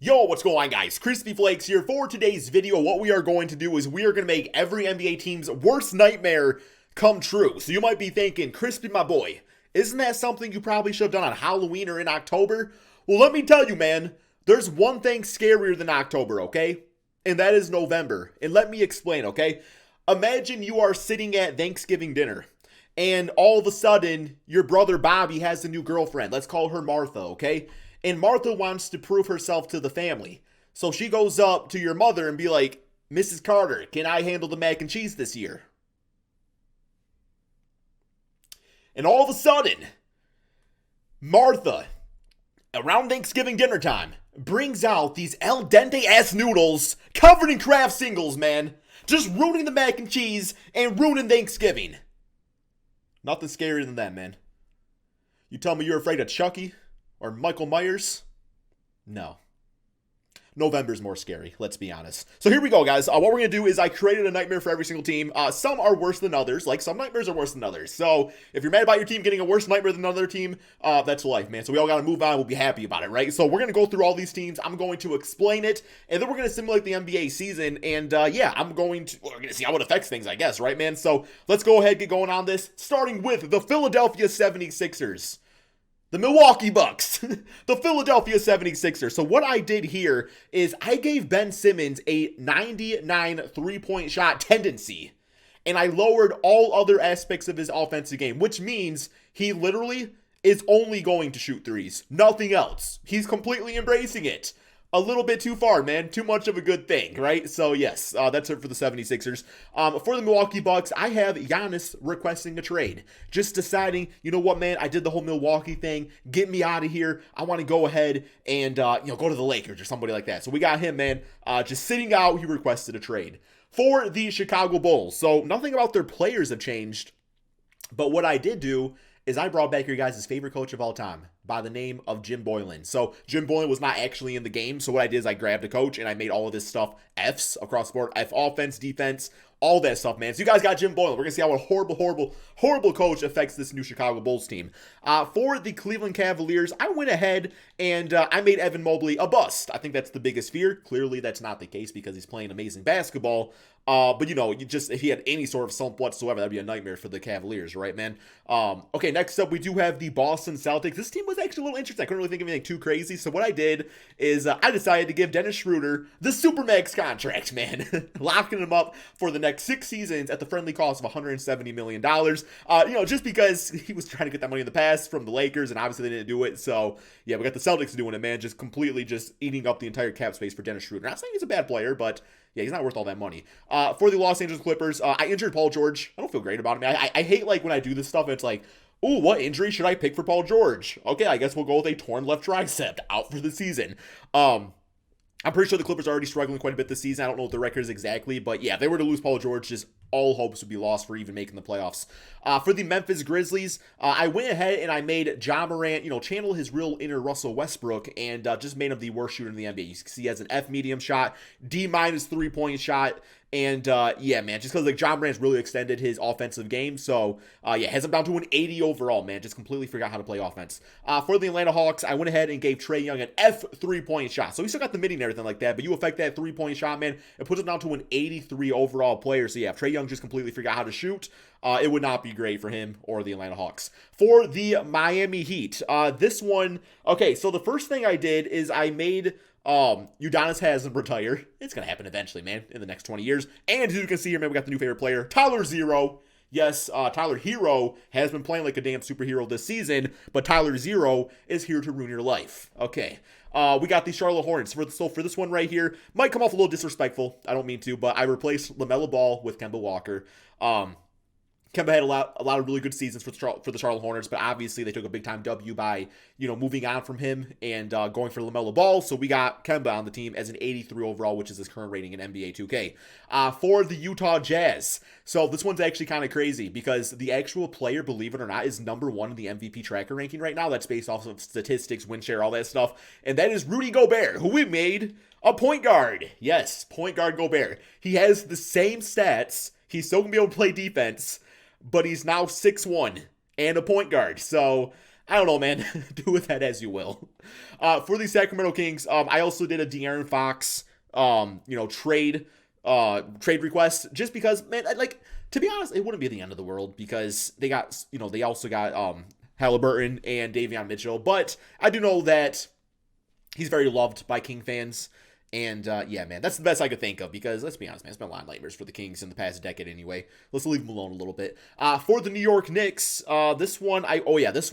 Yo, what's going on, guys? Crispy Flakes here. For today's video, what we are going to do is we are going to make every NBA team's worst nightmare come true. So you might be thinking, Crispy, my boy, isn't that something you probably should have done on Halloween or in October? Well, let me tell you, man, there's one thing scarier than October, okay? And that is November. And let me explain, okay? Imagine you are sitting at Thanksgiving dinner, and all of a sudden, your brother Bobby has a new girlfriend. Let's call her Martha, okay? And Martha wants to prove herself to the family. So she goes up to your mother and be like, Mrs. Carter, can I handle the mac and cheese this year? And all of a sudden, Martha, around Thanksgiving dinner time, brings out these al dente ass noodles covered in Kraft singles, man. Just ruining the mac and cheese and ruining Thanksgiving. Nothing scarier than that, man. You tell me you're afraid of Chucky? Or Michael Myers? No. November's more scary, let's be honest. So here we go, guys. What we're going to do is I created a nightmare for every single team. Some are worse than others. Like, some nightmares are worse than others. So if you're mad about your team getting a worse nightmare than another team, that's life, man. So we all got to move on. We'll be happy about it, right? So we're going to go through all these teams. I'm going to explain it, and then we're going to simulate the NBA season. And, yeah, we're going to see how it affects things, I guess, right, man? So let's go ahead and get going on this, starting with the Philadelphia 76ers. The Milwaukee Bucks, the Philadelphia 76ers. So what I did here is I gave Ben Simmons a 99 three-point shot tendency, and I lowered all other aspects of his offensive game, which means he literally is only going to shoot threes, nothing else. He's completely embracing it. A little bit too far, man. Too much of a good thing, right? So, yes, that's it for the 76ers. For the Milwaukee Bucks, I have Giannis requesting a trade. Just deciding, you know what, man? I did the whole Milwaukee thing. Get me out of here. I want to go ahead and, go to the Lakers or somebody like that. So, we got him, man. Just sitting out. He requested a trade. For the Chicago Bulls, so nothing about their players have changed. But what I did do is I brought back your guys' favorite coach of all time by the name of Jim Boylan. So Jim Boylan was not actually in the game. So what I did is I grabbed a coach and I made all of this stuff Fs across the board. F offense, defense, all that stuff, man. So you guys got Jim Boylan. We're going to see how a horrible coach affects this new Chicago Bulls team. For the Cleveland Cavaliers, I went ahead and I made Evan Mobley a bust. I think that's the biggest fear. Clearly, that's not the case because he's playing amazing basketball. But if he had any sort of slump whatsoever, that'd be a nightmare for the Cavaliers, right, man? Okay, next up, we do have the Boston Celtics. This team was actually a little interesting. I couldn't really think of anything too crazy. So what I did is I decided to give Dennis Schroeder the Supermax contract, man. Locking him up for the next 6 seasons at the friendly cost of $170 million. Just because he was trying to get that money in the past from the Lakers, and obviously they didn't do it. So, yeah, we got the Celtics doing it, man. Just completely just eating up the entire cap space for Dennis Schroeder. Not saying he's a bad player, but yeah, he's not worth all that money. For the Los Angeles Clippers, I injured Paul George. I don't feel great about him. I hate, like, when I do this stuff, and it's like, ooh, what injury should I pick for Paul George? Okay, I guess we'll go with a torn left tricep out for the season. I'm pretty sure the Clippers are already struggling quite a bit this season. I don't know what the record is exactly, but yeah, if they were to lose Paul George, just all hopes would be lost for even making the playoffs. For the Memphis Grizzlies, I went ahead and I made Ja Morant, channel his real inner Russell Westbrook, and just made him the worst shooter in the NBA. You can see he has an F medium shot, D- 3-point shot, and yeah, man, just because Ja Morant's really extended his offensive game, so yeah, has him down to an 80 overall, man. Just completely forgot how to play offense. For the Atlanta Hawks, I went ahead and gave Trae Young an F 3-point shot. So he still got the midi and everything like that, but you affect that 3-point shot, man, it puts him down to an 83 overall player. So yeah, if Trae Young just completely forgot how to shoot, it would not be great for him or the Atlanta Hawks. For the Miami Heat, this one, okay, so the first thing I did is I made Udonis Haslem retire. It's gonna happen eventually, man, in the next 20 years. And as you can see here, man, we got the new favorite player, Tyler Zero. Yes, Tyler Hero has been playing like a damn superhero this season, but Tyler Zero is here to ruin your life. Okay. We got the Charlotte Hornets. For this one right here, might come off a little disrespectful. I don't mean to, but I replaced LaMelo Ball with Kemba Walker. Kemba had a lot of really good seasons for the Charlotte Hornets, but obviously they took a big-time W by, moving on from him and going for LaMelo Ball. So we got Kemba on the team as an 83 overall, which is his current rating in NBA 2K. For the Utah Jazz, so this one's actually kind of crazy because the actual player, believe it or not, is number 1 in the MVP tracker ranking right now. That's based off of statistics, win share, all that stuff. And that is Rudy Gobert, who we made a point guard. Yes, point guard Gobert. He has the same stats. He's still going to be able to play defense, but he's now 6'1" and a point guard. So I don't know, man. Do with that as you will. For the Sacramento Kings, I also did a De'Aaron Fox, trade request, just because, man, to be honest, it wouldn't be the end of the world because they got, they also got Halliburton and Davion Mitchell, but I do know that he's very loved by King fans. And, yeah, man, that's the best I could think of because, let's be honest, man, it's been a lot of nightmares for the Kings in the past decade anyway. Let's leave them alone a little bit. For the New York Knicks, this one, man, this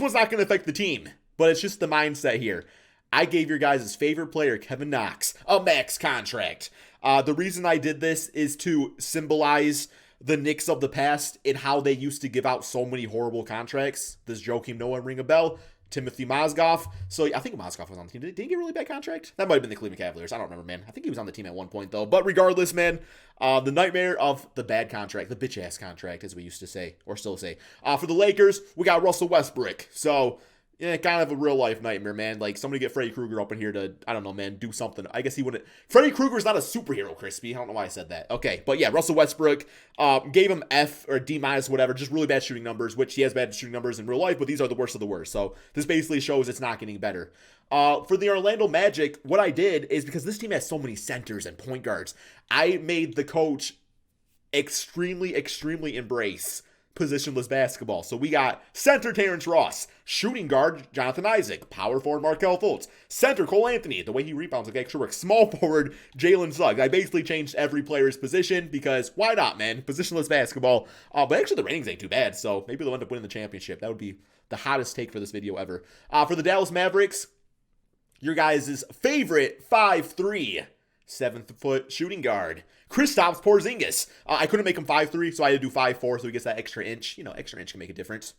one's not going to affect the team, but it's just the mindset here. I gave your guys' favorite player, Kevin Knox, a max contract. The reason I did this is to symbolize the Knicks of the past and how they used to give out so many horrible contracts. Does Joakim Noah ring a bell? Timothy Mozgov. So I think Mozgov was on the team. Did he get a really bad contract? That might have been the Cleveland Cavaliers. I don't remember, man. I think he was on the team at one point, though. But regardless, man, the nightmare of the bad contract, the bitch-ass contract, as we used to say, or still say. For the Lakers, we got Russell Westbrook. So, yeah, kind of a real-life nightmare, man. Like, somebody get Freddy Krueger up in here to, I don't know, man, do something. I guess he wouldn't. Freddy Krueger's not a superhero, Crispy. I don't know why I said that. Okay, but yeah, Russell Westbrook gave him F or D-, whatever, just really bad shooting numbers, which he has bad shooting numbers in real life, but these are the worst of the worst. So this basically shows it's not getting better. For the Orlando Magic, what I did is, because this team has so many centers and point guards, I made the coach extremely embrace positionless basketball. So we got center Terrence Ross, shooting guard Jonathan Isaac, power forward Markelle Fultz, center Cole Anthony, the way he rebounds like extra work, small forward Jalen Suggs. I basically changed every player's position because why not, man? Positionless basketball. But actually the ratings ain't too bad, so maybe they'll end up winning the championship. That would be the hottest take for this video ever. For the Dallas Mavericks, your guys' favorite 5'3", 7-foot shooting guard, Kristaps Porzingis. I couldn't make him 5'3", so I had to do 5'4", so he gets that extra inch. Extra inch can make a difference.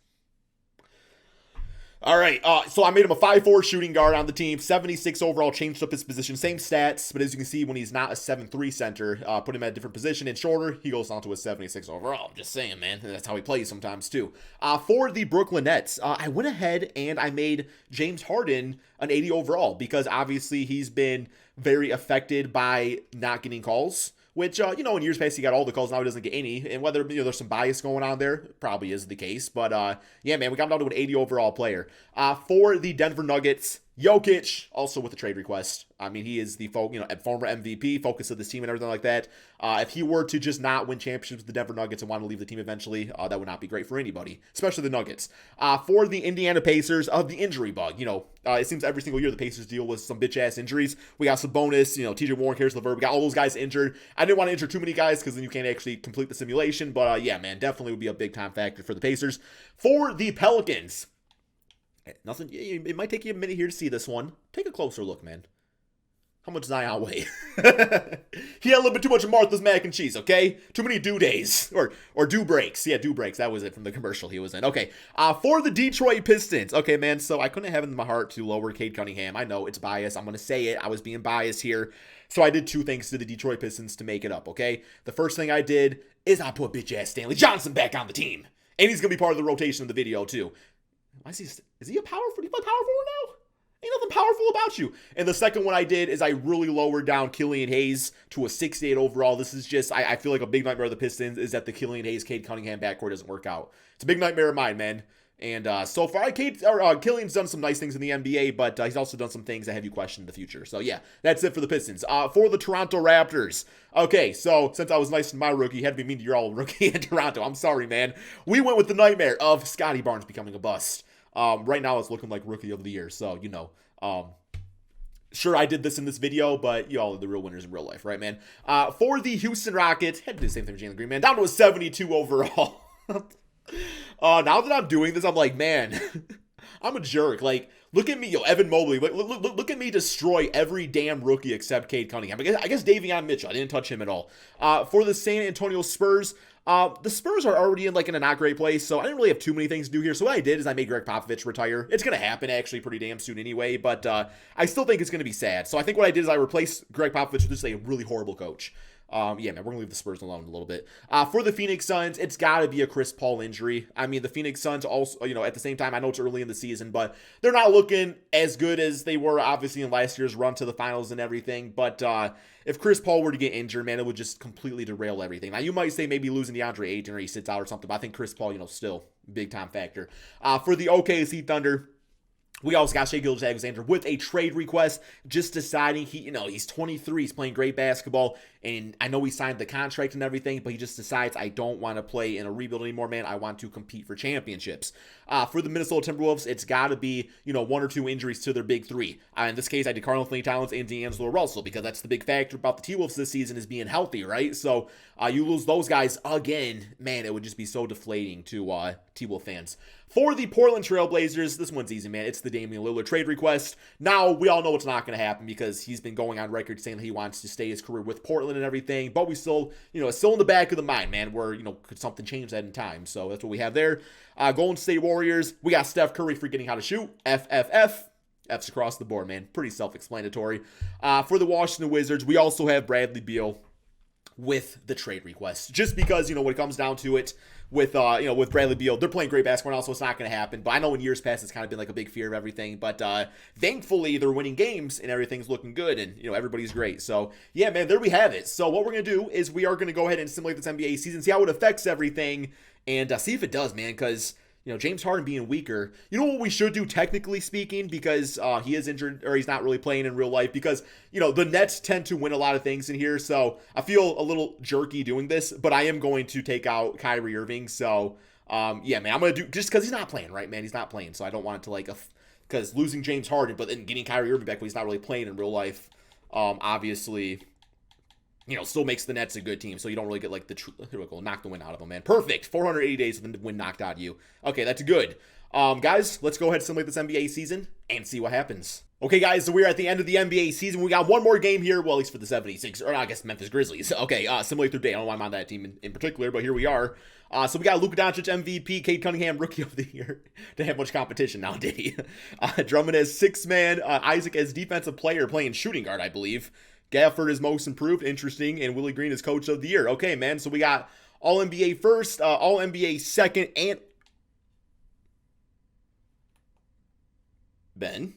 All right, so I made him a 5'4" shooting guard on the team, 76 overall, changed up his position, same stats, but as you can see, when he's not a 7'3" center, put him at a different position and shorter, he goes on to a 76 overall. I'm just saying, man, that's how he plays sometimes too. For the Brooklyn Nets, I went ahead and I made James Harden an 80 overall because obviously he's been very affected by not getting calls. Which, in years past, he got all the calls, now he doesn't get any. And whether, there's some bias going on there, probably is the case. But, yeah, man, we got him down to an 80 overall player. For the Denver Nuggets, Jokic, also with a trade request. I mean, he is the former MVP, focus of this team and everything like that. If he were to just not win championships with the Denver Nuggets and want to leave the team eventually, that would not be great for anybody, especially the Nuggets. For the Indiana Pacers, the injury bug. It seems every single year the Pacers deal with some bitch-ass injuries. We got Sabonis, TJ Warren, Karis LeVert. We got all those guys injured. I didn't want to injure too many guys because then you can't actually complete the simulation. But, yeah, man, definitely would be a big-time factor for the Pacers. For the Pelicans, nothing. It might take you a minute here to see this one. Take a closer look, man. How much Zion weigh? He had a little bit too much of Martha's mac and cheese, okay? Too many due days. Or due breaks. Yeah, due breaks. That was it from the commercial he was in. Okay. For the Detroit Pistons. Okay, man, so I couldn't have it in my heart to lower Cade Cunningham. I know it's biased. I'm going to say it. I was being biased here. So I did two things to the Detroit Pistons to make it up, okay? The first thing I did is I put bitch-ass Stanley Johnson back on the team. And he's going to be part of the rotation of the video, too. Is he a power forward? He's my power forward now? Ain't nothing powerful about you. And the second one I did is I really lowered down Killian Hayes to a 68 overall. This is just, I feel like a big nightmare of the Pistons is that the Killian Hayes, Cade Cunningham backcourt doesn't work out. It's a big nightmare of mine, man. And so far, Killian's done some nice things in the NBA, but he's also done some things that have you question in the future. So yeah, that's it for the Pistons. For the Toronto Raptors. Okay, so since I was nice to my rookie, had to be mean to your all rookie in Toronto. I'm sorry, man. We went with the nightmare of Scotty Barnes becoming a bust. Right now it's looking like rookie of the year, so sure, I did this in this video, but y'all are the real winners in real life, right, man? For the Houston Rockets, had to do the same thing with Jalen Green, man. Down to a 72 overall. Now that I'm doing this, I'm like, man, I'm a jerk. Like, look at me, Evan Mobley. Look at me destroy every damn rookie except Cade Cunningham. I guess Davion Mitchell. I didn't touch him at all. For the San Antonio Spurs, the Spurs are already in a not great place, so I didn't really have too many things to do here. So what I did is I made Greg Popovich retire. It's going to happen actually pretty damn soon anyway, but I still think it's going to be sad. So I think what I did is I replaced Greg Popovich with just a really horrible coach. Yeah, man, we're gonna leave the Spurs alone a little bit. For the Phoenix Suns, it's got to be a Chris Paul injury. I mean, the Phoenix Suns also, at the same time, I know it's early in the season, but they're not looking as good as they were obviously in last year's run to the finals and everything. But if Chris Paul were to get injured, man, it would just completely derail everything. Now, you might say maybe losing DeAndre Ayton or he sits out or something, but I think Chris Paul, still big time factor. For the OKC Thunder, we also got Shai Gilgeous-Alexander with a trade request, just deciding he's 23, he's playing great basketball, and I know he signed the contract and everything, but he just decides, I don't want to play in a rebuild anymore, man. I want to compete for championships. For the Minnesota Timberwolves, it's got to be, one or two injuries to their big three. In this case, I did Karl-Anthony Towns and D'Angelo Russell, because that's the big factor about the T-Wolves this season is being healthy, right? So you lose those guys again, man, it would just be so deflating to T-Wolf fans. For the Portland Trailblazers, this one's easy, man. It's the Damian Lillard trade request. Now, we all know it's not going to happen because he's been going on record saying that he wants to stay his career with Portland and everything, but we still, it's still in the back of the mind, man, where, could something change that in time? So that's what we have there. Golden State Warriors, we got Steph Curry forgetting how to shoot. F's across the board, man. Pretty self-explanatory. For the Washington Wizards, we also have Bradley Beal with the trade request. Just because, when it comes down to it, with Bradley Beal, they're playing great basketball now, so it's not going to happen. But I know in years past, it's kind of been like a big fear of everything. But thankfully, they're winning games and everything's looking good, and everybody's great. So yeah, man, there we have it. So what we're going to do is we are going to go ahead and simulate this NBA season, see how it affects everything, and see if it does, man. Because James Harden being weaker. You know what we should do, technically speaking, because he is injured or he's not really playing in real life, because, the Nets tend to win a lot of things in here. So I feel a little jerky doing this, but I am going to take out Kyrie Irving. So, yeah, man, I'm going to do, just because he's not playing, right, man? He's not playing. So I don't want it to, because losing James Harden, but then getting Kyrie Irving back when he's not really playing in real life, obviously, still makes the Nets a good team, so you don't really get here we go, knock the wind out of them, man. Perfect. 480 days with the wind knocked out of you. Okay, that's good. Guys, let's go ahead and simulate this NBA season and see what happens. Okay, guys, so we're at the end of the NBA season. We got one more game here, well, at least for the 76ers, or I guess Memphis Grizzlies. Okay, simulate their day. I don't know why I'm on that team in particular, but here we are. So we got Luka Doncic MVP, Cade Cunningham Rookie of the Year. Didn't have much competition now, did he? Drummond as sixth man, Isaac as defensive player playing shooting guard, I believe. Gafford is most improved, interesting, and Willie Green is coach of the year. Okay, man, so we got All-NBA first, All-NBA second, and Ben.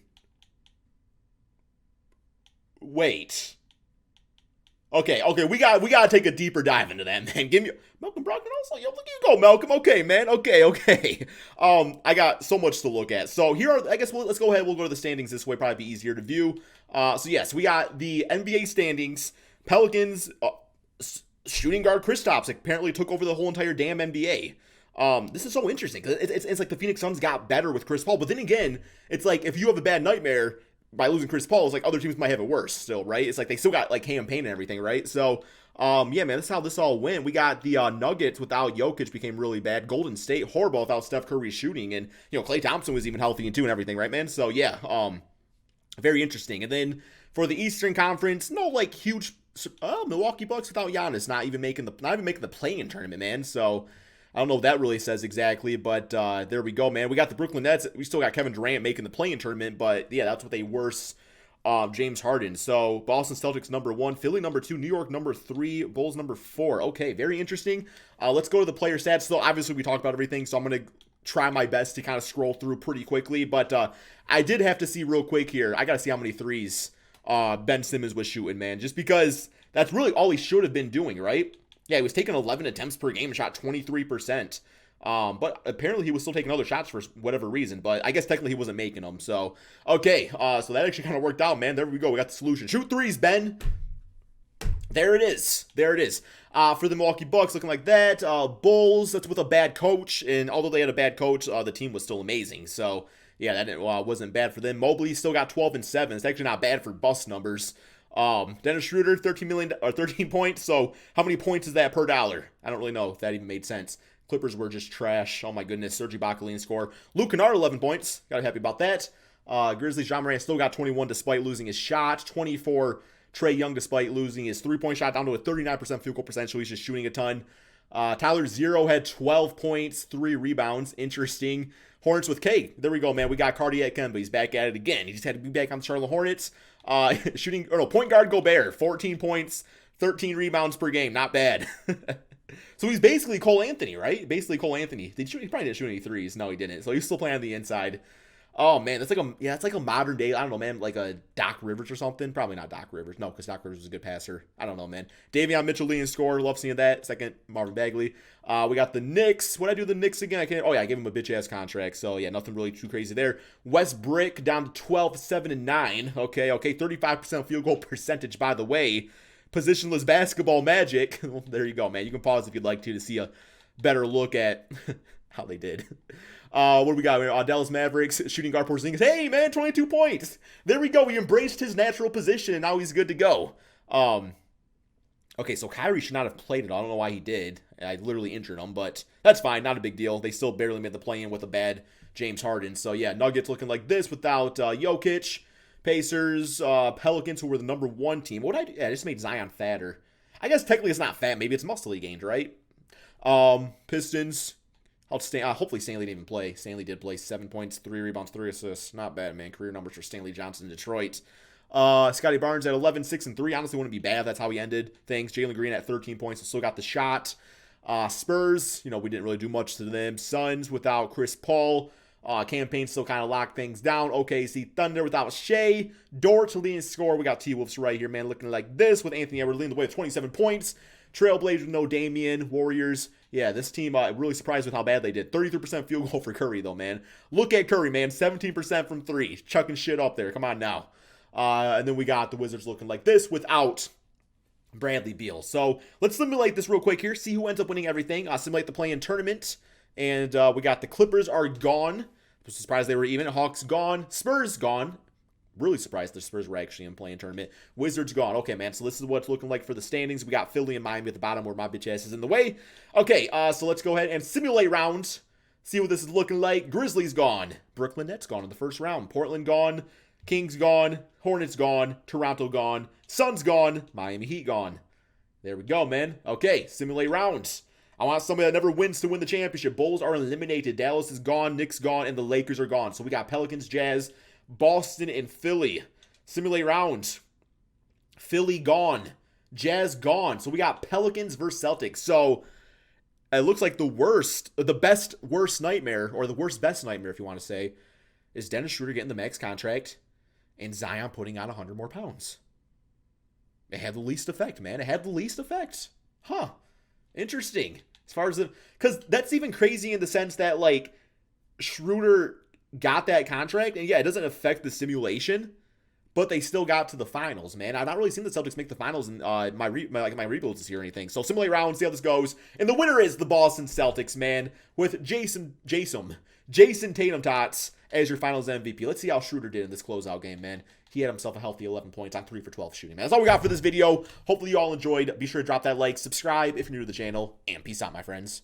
Wait. Okay, we gotta take a deeper dive into that, man. Give me Malcolm Brogdon also. Yo, look at you go, Malcolm. Okay, man. Okay. I got so much to look at. So here are, I guess let's go ahead. We'll go to the standings this way. Probably be easier to view. So yes, we got the NBA standings. Pelicans shooting guard Kristaps apparently took over the whole entire damn NBA. This is so interesting. It's like the Phoenix Suns got better with Chris Paul, but then again, it's like if you have a bad nightmare by losing Chris Paul, it's like other teams might have it worse still, right? It's like they still got like Cam Payne and everything, right? So, yeah, man, that's how this all went. We got the Nuggets without Jokic became really bad. Golden State horrible without Steph Curry shooting, and Klay Thompson was even healthy and everything, right, man? So yeah, very interesting. And then for the Eastern Conference, no like huge. Milwaukee Bucks without Giannis, not even making the play-in tournament, man. So I don't know what that really says exactly, but there we go, man. We got the Brooklyn Nets. We still got Kevin Durant making the play-in tournament, but yeah, that's with a worse James Harden. So Boston Celtics number 1, Philly number 2, New York number 3, Bulls number 4. Okay, very interesting. Let's go to the player stats. So obviously we talked about everything, so I'm going to try my best to kind of scroll through pretty quickly, but I did have to see real quick here. I got to see how many threes Ben Simmons was shooting, man, just because that's really all he should have been doing, right? Yeah, he was taking 11 attempts per game and shot 23%. But apparently he was still taking other shots for whatever reason. But I guess technically he wasn't making them. So, okay. So that actually kind of worked out, man. There we go. We got the solution. Shoot threes, Ben. There it is. For the Milwaukee Bucks, looking like that. Bulls, that's with a bad coach. And although they had a bad coach, the team was still amazing. So, yeah, that wasn't bad for them. Mobley still got 12 and 7. It's actually not bad for bust numbers. Dennis Schroeder, 13 points. So how many points is that per dollar? I don't really know if that even made sense. Clippers were just trash. Oh my goodness. Serge Ibaka score. Luke Kennard, 11 points. Got happy about that. Grizzlies, Ja Morant still got 21 despite losing his shot. 24, Trae Young despite losing his 3-point shot down to a 39% field goal percentage. So he's just shooting a ton. Tyler Zero had 12 points, 3 rebounds. Interesting. Hornets with K. There we go, man. We got Cardiac Kemba. He's back at it again. He just had to be back on the Charlotte Hornets. Point guard Gobert, 14 points, 13 rebounds per game. Not bad. So he's basically Cole Anthony, right? Basically Cole Anthony. He probably didn't shoot any threes. No, he didn't. So he's still playing on the inside. Oh, man. That's like it's like a modern day, I don't know, man, like a Doc Rivers or something. Probably not Doc Rivers. No, because Doc Rivers was a good passer. I don't know, man. Davion Mitchell leading scorer. Love seeing that. Second, Marvin Bagley. We got the Knicks. What'd I do the Knicks again? I gave him a bitch-ass contract. So, yeah, nothing really too crazy there. West Brick down to 12, 7, and 9. Okay. 35% field goal percentage, by the way. Positionless basketball magic. Well, there you go, man. You can pause if you'd like to see a better look at how they did. What do we got? Dallas Mavericks, shooting guard Porzingis. Hey, man, 22 points. There we go. He embraced his natural position, and now he's good to go. Okay, so Kyrie should not have played it. I don't know why he did. I literally injured him, but that's fine. Not a big deal. They still barely made the play-in with a bad James Harden. So, yeah, Nuggets looking like this without Jokic. Pacers, Pelicans, who were the number 1 team. What did I do? Yeah, I just made Zion fatter. I guess technically it's not fat. Maybe it's muscly gained, right? Pistons. Hopefully Stanley didn't even play. Stanley did play. 7 points, 3 rebounds, 3 assists. Not bad, man. Career numbers for Stanley Johnson in Detroit. Scotty Barnes at 11, 6, and 3. Honestly, wouldn't be bad. That's how he ended things. Jalen Green at 13 points. Still got the shot. Spurs, we didn't really do much to them. Suns without Chris Paul. Campaign still kind of locked things down. OKC Thunder without Shea. Dort to leading score. We got T-Wolves right here, man, looking like this with Anthony Edwards leading the way with 27 points. Trailblazers with no Damian. Warriors. Yeah, this team really surprised with how bad they did. 33% field goal for Curry, though, man. Look at Curry, man. 17% from 3. Chucking shit up there. Come on now. And then we got the Wizards looking like this without Bradley Beal. So let's simulate this real quick here. See who ends up winning everything. Simulate the play-in tournament. And we got the Clippers are gone. Was surprised they were even. Hawks gone. Spurs gone. Really surprised the Spurs were actually in play-in tournament. Wizards gone. Okay, man. So this is what it's looking like for the standings. We got Philly and Miami at the bottom where my bitch ass is in the way. Okay, so let's go ahead and simulate rounds. See what this is looking like. Grizzlies gone. Brooklyn Nets gone in the first round. Portland gone. Kings gone. Hornets gone. Toronto gone. Suns gone. Miami Heat gone. There we go, man. Okay, simulate rounds. I want somebody that never wins to win the championship. Bulls are eliminated. Dallas is gone. Knicks gone. And the Lakers are gone. So we got Pelicans, Jazz, Boston, and Philly. Simulate rounds. Philly gone. Jazz gone. So we got Pelicans versus Celtics. So it looks like the best worst nightmare, or the worst best nightmare, if you want to say, is Dennis Schroeder getting the max contract and Zion putting on 100 more pounds. It had the least effect, man. It had the least effect. Huh. Interesting. As far as because that's even crazy in the sense that, like, Schroeder got that contract, and yeah, it doesn't affect the simulation, but they still got to the finals, man. I've not really seen the Celtics make the finals in my rebuilds this year or anything. So simulate round, see how this goes. And the winner is the Boston Celtics, man, with Jason Tatum Tots as your finals MVP. Let's see how Schroeder did in this closeout game, man. He had himself a healthy 11 points on 3 for 12 shooting, man. That's all we got for this video. Hopefully you all enjoyed. Be sure to drop that like, subscribe if you're new to the channel, and peace out, my friends.